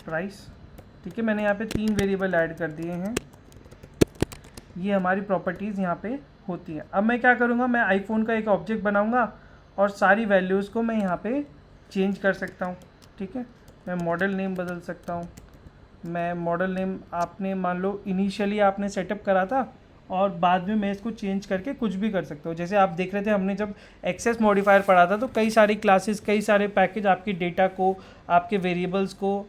प्राइस, ठीक है। मैंने यहाँ पे 3 वेरिएबल ऐड कर दिए हैं, ये हमारी प्रॉपर्टीज़ यहाँ पे होती है। अब मैं क्या करूँगा, मैं आईफोन का एक ऑब्जेक्ट बनाऊँगा और सारी वैल्यूज़ को मैं यहाँ पे चेंज कर सकता हूँ, ठीक है। मैं मॉडल नेम बदल सकता हूँ। मैं मॉडल नेम, आपने मान लो इनिशियली आपने सेटअप करा था और बाद में मैं इसको चेंज करके कुछ भी कर सकता हूँ। जैसे आप देख रहे थे हमने जब एक्सेस मॉडिफायर पढ़ा था तो कई सारी क्लासेस, कई सारे पैकेज आपकी डेटा को, आपके वेरिएबल्स को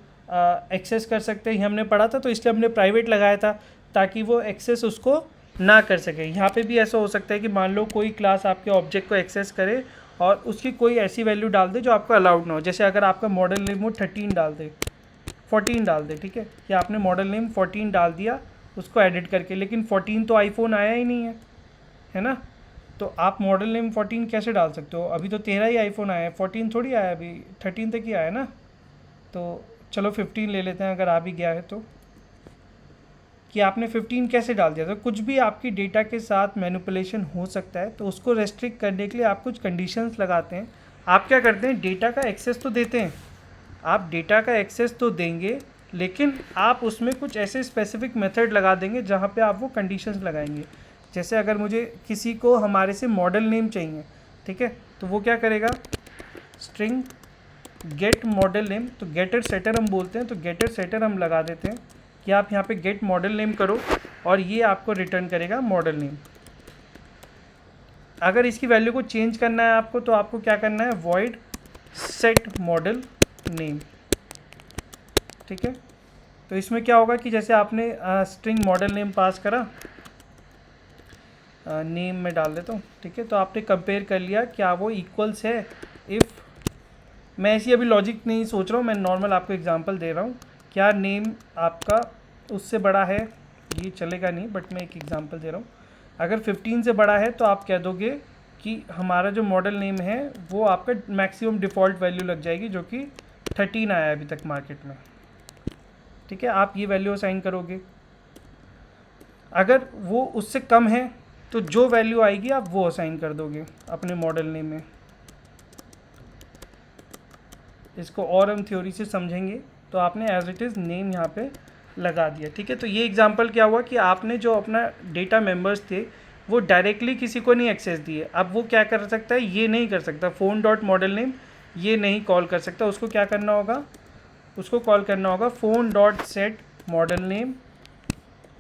एक्सेस कर सकते हैं, हमने पढ़ा था। तो इसलिए हमने प्राइवेट लगाया था ताकि वो एक्सेस उसको ना कर सके। यहाँ पे भी ऐसा हो सकता है कि मान लो कोई क्लास आपके ऑब्जेक्ट को एक्सेस करे और उसकी कोई ऐसी वैल्यू डाल दे जो आपको अलाउड ना हो। जैसे अगर आपका मॉडल नेम वो 13 डाल दे, 14 डाल दे, ठीक है, कि आपने मॉडल नेम 14 डाल दिया उसको एडिट करके, लेकिन 14 तो आईफोन आया ही नहीं है ना। तो आप मॉडल नेम 14 कैसे डाल सकते हो, अभी तो 13 ही आईफोन आया है, 14 थोड़ी आया, अभी 13 तक ही आया ना। तो चलो 15 ले लेते हैं अगर आ भी गया है तो, कि आपने 15 कैसे डाल दिया। तो कुछ भी आपकी डेटा के साथ मैनिपुलेशन हो सकता है, तो उसको रेस्ट्रिक्ट करने के लिए आप कुछ कंडीशंस लगाते हैं। आप क्या करते हैं, डेटा का एक्सेस तो देते हैं, आप डेटा का एक्सेस तो देंगे, लेकिन आप उसमें कुछ ऐसे स्पेसिफिक मेथड लगा देंगे जहाँ पे आप वो कंडीशंस लगाएंगे। जैसे अगर मुझे किसी को हमारे से मॉडल नेम चाहिए, ठीक है, तो वो क्या करेगा, स्ट्रिंग गेट मॉडल नेम, तो गेटर सेटर हम बोलते हैं, तो गेटर सेटर हम लगा देते हैं कि आप यहाँ पे गेट मॉडल नेम करो और ये आपको रिटर्न करेगा मॉडल नेम। अगर इसकी वैल्यू को चेंज करना है आपको, तो आपको क्या करना है, वॉइड सेट मॉडल नेम, ठीक है। तो इसमें क्या होगा कि जैसे आपने स्ट्रिंग मॉडल नेम पास करा, नेम में डाल देता हूँ, ठीक है। तो आपने कंपेयर कर लिया क्या वो इक्वल्स है। इफ़ मैं ऐसी अभी लॉजिक नहीं सोच रहा हूँ, मैं नॉर्मल आपको एग्जांपल दे रहा हूँ। क्या नेम आपका उससे बड़ा है, ये चलेगा नहीं, बट मैं एक एग्जांपल दे रहा हूँ। अगर 15 से बड़ा है तो आप कह दोगे कि हमारा जो मॉडल नेम है वो आपका मैक्सिमम डिफ़ॉल्ट वैल्यू लग जाएगी, जो कि 13 आया अभी तक मार्केट में, ठीक है। आप ये वैल्यू असाइन करोगे। अगर वो उससे कम है तो जो वैल्यू आएगी आप वो असाइन कर दोगे अपने मॉडल नेम में। इसको और हम थ्योरी से समझेंगे। तो आपने एज इट इज़ नेम यहाँ पे लगा दिया, ठीक है। तो ये एग्जांपल क्या हुआ कि आपने जो अपना डेटा मेंबर्स थे वो डायरेक्टली किसी को नहीं एक्सेस दिए। अब वो क्या कर सकता है, ये नहीं कर सकता, फ़ोन डॉट मॉडल नेम ये नहीं कॉल कर सकता। उसको क्या करना होगा, उसको कॉल करना होगा phone dot set model name,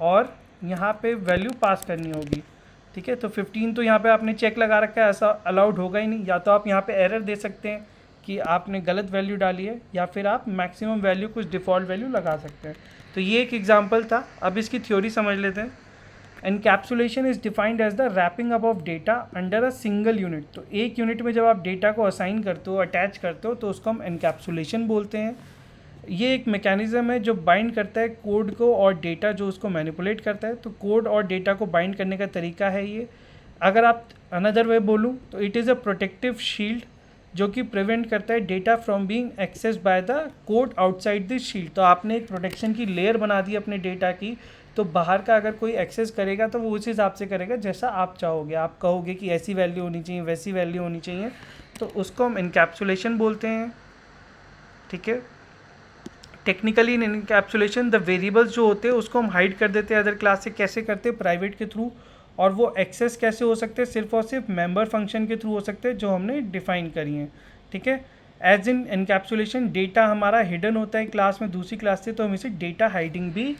और यहाँ पे वैल्यू पास करनी होगी, ठीक है। तो 15 तो यहाँ पे आपने चेक लगा रखा है, ऐसा अलाउड होगा ही नहीं। या तो आप यहाँ पे एरर दे सकते हैं कि आपने गलत वैल्यू डाली है, या फिर आप मैक्सिमम वैल्यू कुछ डिफ़ॉल्ट वैल्यू लगा सकते हैं। तो ये एक एग्जांपल था। अब इसकी थ्योरी समझ लेते हैं। Encapsulation is defined as the wrapping up of data under a single unit. तो एक यूनिट में जब आप डेटा को असाइन करते हो, अटैच करते हो, तो उसको हम एनकैप्सुलेशन बोलते हैं। ये एक मैकेनिज़्म है जो बाइंड करता है कोड को और डेटा जो उसको मैनिपुलेट करता है। तो कोड और डेटा को बाइंड करने का तरीका है ये। अगर आप अनदर वे बोलूँ तो it is a protective shield जो कि प्रिवेंट करता है data from being access by the code outside this shield. तो आपने एक प्रोटेक्शन की लेयर बना दी अपने डेटा की, तो बाहर का अगर कोई एक्सेस करेगा तो वो उस हिसाब से करेगा जैसा आप चाहोगे। आप कहोगे कि ऐसी वैल्यू होनी चाहिए, वैसी वैल्यू होनी चाहिए, तो उसको हम इनकैप्सुलेशन बोलते हैं, ठीक है। Technically in encapsulation the variables जो होते हैं उसको हम हाइड कर देते हैं अदर क्लास से। कैसे करते हैं, प्राइवेट के थ्रू। और वो एक्सेस कैसे हो सकते हैं, सिर्फ और सिर्फ मेंबर फंक्शन के थ्रू हो सकते हैं जो हमने डिफाइन करी हैं, ठीक है। एज इन इनकैप्सुलेशन डेटा हमारा हिडन होता है क्लास में दूसरी क्लास से, तो हम इसे डेटा हाइडिंग भी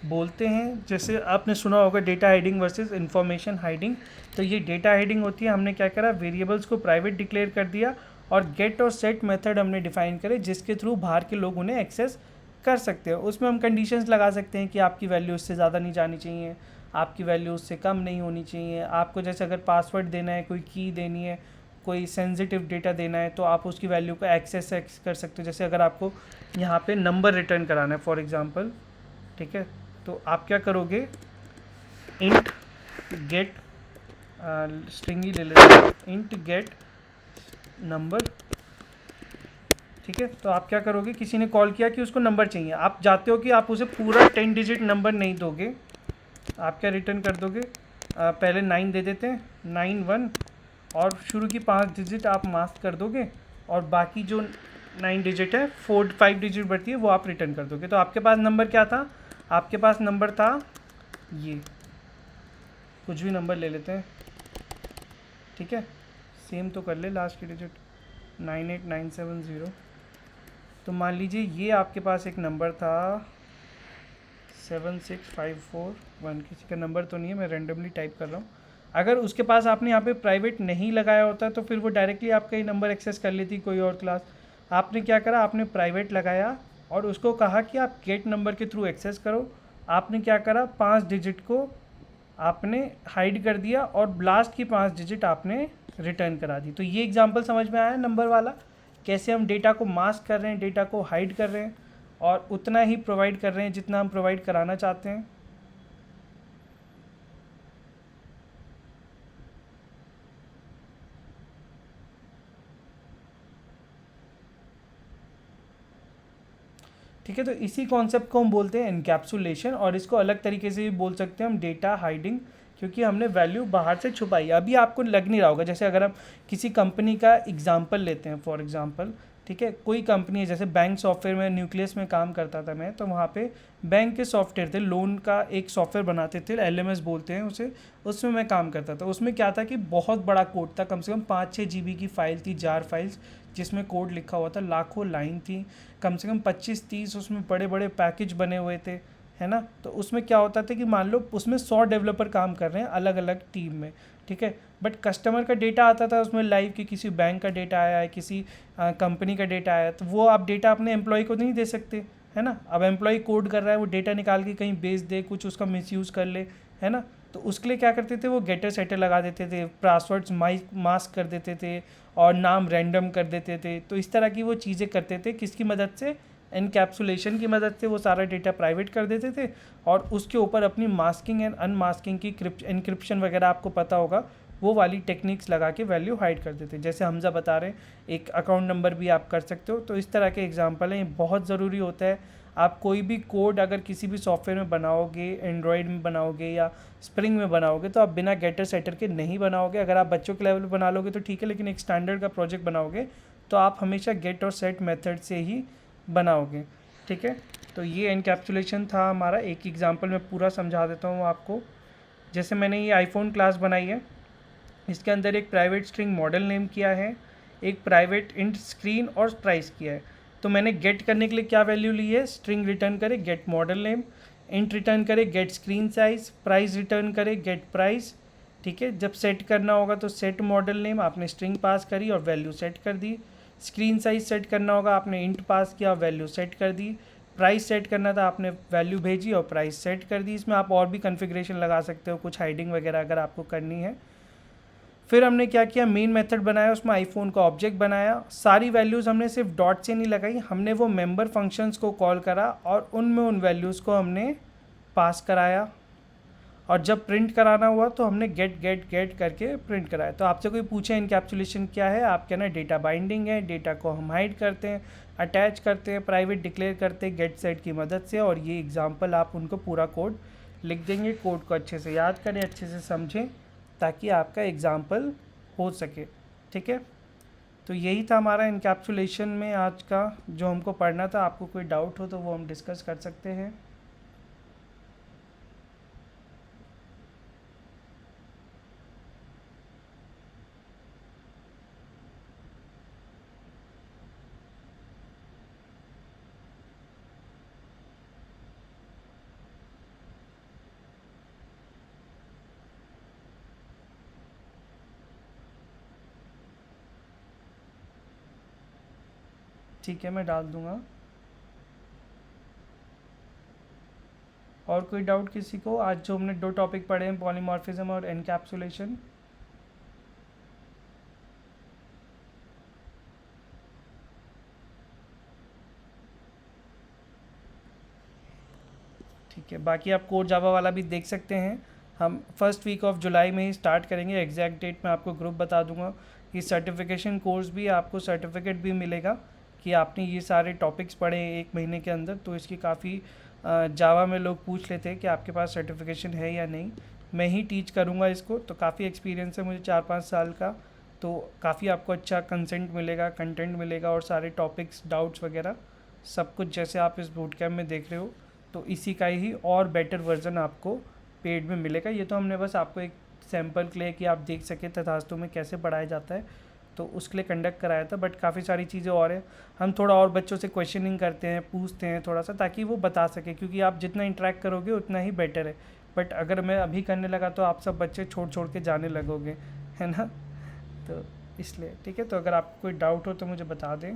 बोलते हैं। जैसे आपने सुना होगा data hiding versus information hiding. तो ये डेटा हाइडिंग होती है, हमने क्या करा, वेरिएबल्स को प्राइवेट डिक्लेयर कर दिया और गेट और सेट मेथड हमने डिफाइन करे जिसके थ्रू बाहर के लोग उन्हें एक्सेस कर सकते हैं। उसमें हम कंडीशंस लगा सकते हैं कि आपकी वैल्यू उससे ज़्यादा नहीं जानी चाहिए, आपकी वैल्यू उससे कम नहीं होनी चाहिए। आपको जैसे अगर पासवर्ड देना है, कोई की देनी है, कोई सेंसिटिव डेटा देना है, तो आप उसकी वैल्यू को एक्सेस कर सकते हो। जैसे अगर आपको यहाँ पे नंबर रिटर्न कराना है फॉर एग्जांपल, ठीक है, तो आप क्या करोगे, इंट गेट स्ट्रिंग ही ले लेते हैं, इंट गेट नंबर, ठीक है। तो आप क्या करोगे, किसी ने कॉल किया कि उसको नंबर चाहिए, आप जाते हो कि आप उसे पूरा 10 डिजिट नंबर नहीं दोगे, आप क्या रिटर्न कर दोगे, पहले 9 दे देते हैं, 9 1, और शुरू की 5 डिजिट आप मास्क कर दोगे, और बाकी जो 9 डिजिट है 5 डिजिट बढ़ती है वो आप रिटर्न कर दोगे। तो आपके पास नंबर क्या था, आपके पास नंबर था ये, कुछ भी नंबर ले लेते हैं, ठीक है, सेम तो कर ले लास्ट की डिजिट 98970। तो मान लीजिए ये आपके पास एक नंबर था 76541, किसी का नंबर तो नहीं है, मैं रेंडमली टाइप कर रहा हूँ। अगर उसके पास आपने यहाँ पे प्राइवेट नहीं लगाया होता तो फिर वो डायरेक्टली आपका ही नंबर एक्सेस कर लेती कोई और क्लास। आपने क्या करा, आपने प्राइवेट लगाया और उसको कहा कि आप गेट नंबर के थ्रू एक्सेस करो। आपने क्या करा, 5 डिजिट को आपने हाइड कर दिया और लास्ट की 5 डिजिट आपने रिटर्न करा दी। तो ये एग्जांपल समझ में आया नंबर वाला, कैसे हम डेटा को मास्क कर रहे हैं, डेटा को हाइड कर रहे हैं और उतना ही प्रोवाइड कर रहे हैं जितना हम प्रोवाइड कराना चाहते हैं। ठीक है, तो इसी कॉन्सेप्ट को हम बोलते हैं एनकैप्सुलेशन, और इसको अलग तरीके से भी बोल सकते हैं हम डेटा हाइडिंग, क्योंकि हमने वैल्यू बाहर से छुपाई। अभी आपको लग नहीं रहा होगा, जैसे अगर हम किसी कंपनी का एग्जांपल लेते हैं फॉर एग्जांपल, ठीक है, कोई कंपनी है जैसे बैंक सॉफ्टवेयर में, न्यूक्लियस में काम करता था मैं, तो वहाँ पे बैंक के सॉफ्टवेयर थे, लोन का एक सॉफ्टवेयर बनाते थे, LMS बोलते हैं उसे, उसमें मैं काम करता था। उसमें क्या था कि बहुत बड़ा कोड था, कम से कम 5-6 GB की फ़ाइल थी, जार फाइल्स जिसमें कोड लिखा हुआ था, लाखों लाइन थी, कम से कम 25-30 उसमें बड़े बड़े पैकेज बने हुए थे, है ना। तो उसमें क्या होता था कि मान लो उसमें 100 डेवलपर काम कर रहे हैं अलग अलग टीम में, ठीक है, बट कस्टमर का डेटा आता था उसमें लाइव कि किसी बैंक का डेटा आया है, किसी कंपनी का डेटा आया है, तो वो आप डेटा अपने एम्प्लॉय को नहीं दे सकते, है ना। अब एम्प्लॉय कोड कर रहा है, वो डेटा निकाल के कहीं बेच दे, कुछ उसका मिसयूज़ कर ले, है ना। तो उसके लिए क्या करते थे, वो गेटर सेटर लगा देते थे, पासवर्ड्स मास्क कर देते थे और नाम रैंडम कर देते थे। तो इस तरह की वो चीज़ें करते थे, किसकी मदद से, एनकैप्सुलेशन की मदद से वो सारा डेटा प्राइवेट कर देते थे और उसके ऊपर अपनी मास्किंग एंड अनमास्किंग की एनक्रिप्शन वगैरह आपको पता होगा, वो वाली टेक्निक्स लगा के वैल्यू हाइड कर देते। जैसे हमजा बता रहे हैं, एक अकाउंट नंबर भी आप कर सकते हो। तो इस तरह के एग्जांपल हैं, ये बहुत ज़रूरी होता है। आप कोई भी कोड अगर किसी भी सॉफ्टवेयर में बनाओगे, एंड्रॉयड में बनाओगे या स्प्रिंग में बनाओगे, तो आप बिना गेटर सेटर के नहीं बनाओगे। अगर आप बच्चों के लेवल पर बना लोगे तो ठीक है, लेकिन एक स्टैंडर्ड का प्रोजेक्ट बनाओगे तो आप हमेशा गेट और सेट मेथड से ही बनाओगे, ठीक है। तो ये एनकैप्सुलेशन था हमारा। एक एग्जांपल मैं पूरा समझा देता हूँ आपको। जैसे मैंने ये आईफोन क्लास बनाई है, इसके अंदर एक प्राइवेट स्ट्रिंग मॉडल नेम किया है, एक प्राइवेट इंट स्क्रीन और प्राइस किया है। तो मैंने गेट करने के लिए क्या वैल्यू ली है, स्ट्रिंग रिटर्न करे get model name, int return करे get screen size, price return करे गेट प्राइस, ठीक है। जब सेट करना होगा तो सेट मॉडल नेम, आपने स्ट्रिंग पास करी और वैल्यू सेट कर दी। स्क्रीन साइज सेट करना होगा, आपने इंट पास किया और वैल्यू सेट कर दी। प्राइस सेट करना था, आपने वैल्यू भेजी और प्राइस सेट कर दी। इसमें आप और भी कन्फिग्रेशन लगा सकते हो, कुछ हाइडिंग वगैरह अगर आपको करनी है। फिर हमने क्या किया, मेन मेथड बनाया, उसमें आईफोन का ऑब्जेक्ट बनाया। सारी वैल्यूज़ हमने सिर्फ डॉट से नहीं लगाई, हमने वो मेंबर फंक्शंस को कॉल करा और उनमें उन वैल्यूज़ को हमने पास कराया। और जब प्रिंट कराना हुआ तो हमने गेट गेट गेट करके प्रिंट कराया। तो आपसे कोई पूछे इनकैप्सुलेशन क्या है, आप कहना डेटा बाइंडिंग है, डेटा को हम हाइड करते हैं, अटैच करते हैं, प्राइवेट डिक्लेयर करते हैं गेट सेट की मदद से। और ये एग्जांपल आप उनको पूरा कोड लिख देंगे। कोड को अच्छे से याद करें, अच्छे से समझें, ताकि आपका एग्जाम्पल हो सके, ठीक है। तो यही था हमारा इनकैप्सुलेशन में आज का जो हमको पढ़ना था। आपको कोई डाउट हो तो वो हम डिस्कस कर सकते हैं। ठीक है, मैं डाल दूंगा। और कोई डाउट किसी को? आज जो हमने 2 टॉपिक पढ़े हैं, पॉलीमॉर्फिज्म और एनकैप्सुलेशन। ठीक है, बाकी आप कोड जावा वाला भी देख सकते हैं। हम फर्स्ट वीक ऑफ जुलाई में ही स्टार्ट करेंगे। एग्जैक्ट डेट मैं आपको ग्रुप बता दूंगा। ये सर्टिफिकेशन कोर्स भी, आपको सर्टिफिकेट भी मिलेगा कि आपने ये सारे टॉपिक्स पढ़े 1 महीने के अंदर। तो इसकी काफ़ी जावा में लोग पूछ लेते हैं कि आपके पास सर्टिफिकेशन है या नहीं। मैं ही टीच करूँगा इसको, तो काफ़ी एक्सपीरियंस है मुझे 4-5 साल का। तो काफ़ी आपको अच्छा कंसेंट मिलेगा, कंटेंट मिलेगा और सारे टॉपिक्स, डाउट्स वगैरह सब कुछ जैसे आप इस बूट कैम्प में देख रहे हो, तो इसी का ही और बेटर वर्जन आपको पेड में मिलेगा। ये तो हमने बस आपको एक सैम्पल के लिए कि आप देख सकें तथास्तु में कैसे पढ़ाया जाता है, तो उसके लिए कंडक्ट कराया था। बट काफ़ी सारी चीज़ें और हैं, हम थोड़ा और बच्चों से क्वेश्चनिंग करते हैं, पूछते हैं थोड़ा सा, ताकि वो बता सके, क्योंकि आप जितना इंटरेक्ट करोगे उतना ही बेटर है। बट अगर मैं अभी करने लगा तो आप सब बच्चे छोड़ छोड़ के जाने लगोगे, है ना। तो इसलिए ठीक है। तो अगर आपको कोई डाउट हो तो मुझे बता दें।